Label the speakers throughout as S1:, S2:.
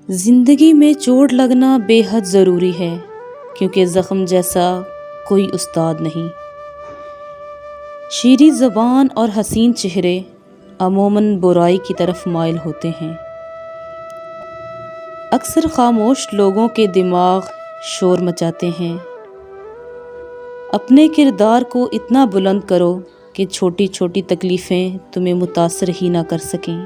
S1: زندگی میں چوٹ لگنا بے حد ضروری ہے، کیونکہ زخم جیسا کوئی استاد نہیں۔ شیریں زبان اور حسین چہرے عموماً برائی کی طرف مائل ہوتے ہیں۔ اکثر خاموش لوگوں کے دماغ شور مچاتے ہیں۔ اپنے کردار کو اتنا بلند کرو کہ چھوٹی چھوٹی تکلیفیں تمہیں متاثر ہی نہ کر سکیں۔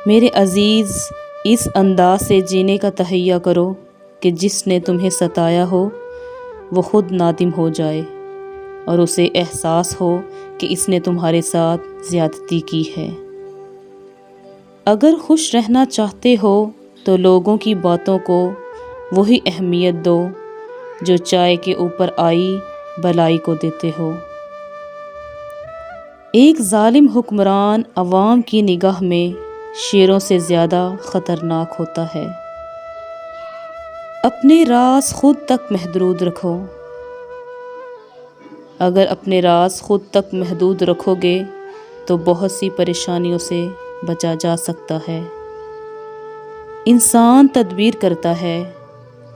S1: میرے عزیز، اس انداز سے جینے کا تہیہ کرو کہ جس نے تمہیں ستایا ہو وہ خود نادم ہو جائے اور اسے احساس ہو کہ اس نے تمہارے ساتھ زیادتی کی ہے۔ اگر خوش رہنا چاہتے ہو تو لوگوں کی باتوں کو وہی اہمیت دو جو چائے کے اوپر آئی بلائی کو دیتے ہو۔ ایک ظالم حکمران عوام کی نگاہ میں شیروں سے زیادہ خطرناک ہوتا ہے۔ اپنے راز خود تک محدود رکھو۔ اگر اپنے راز خود تک محدود رکھو گے تو بہت سی پریشانیوں سے بچا جا سکتا ہے۔ انسان تدبیر کرتا ہے،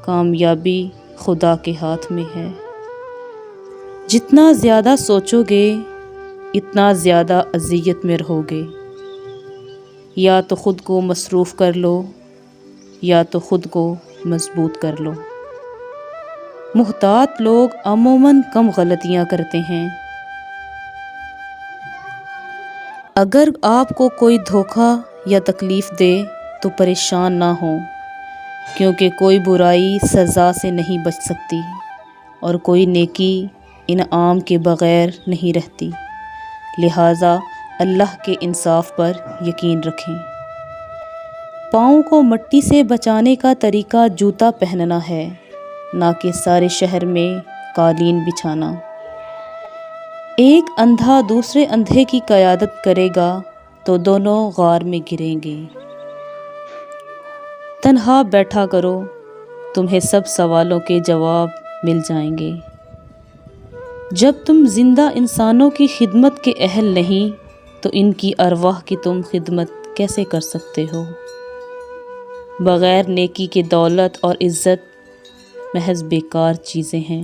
S1: کامیابی خدا کے ہاتھ میں ہے۔ جتنا زیادہ سوچو گے اتنا زیادہ اذیت میں رہو گے۔ یا تو خود کو مصروف کر لو یا تو خود کو مضبوط کر لو۔ محتاط لوگ عموماً کم غلطیاں کرتے ہیں۔ اگر آپ کو کوئی دھوکہ یا تکلیف دے تو پریشان نہ ہوں، کیونکہ کوئی برائی سزا سے نہیں بچ سکتی اور کوئی نیکی انعام کے بغیر نہیں رہتی۔ لہٰذا اللہ کے انصاف پر یقین رکھیں۔ پاؤں کو مٹی سے بچانے کا طریقہ جوتا پہننا ہے، نہ کہ سارے شہر میں قالین بچھانا۔ ایک اندھا دوسرے اندھے کی قیادت کرے گا تو دونوں غار میں گریں گے۔ تنہا بیٹھا کرو، تمہیں سب سوالوں کے جواب مل جائیں گے۔ جب تم زندہ انسانوں کی خدمت کے اہل نہیں تو ان کی ارواح کی تم خدمت کیسے کر سکتے ہو؟ بغیر نیکی کے دولت اور عزت محض بیکار چیزیں ہیں۔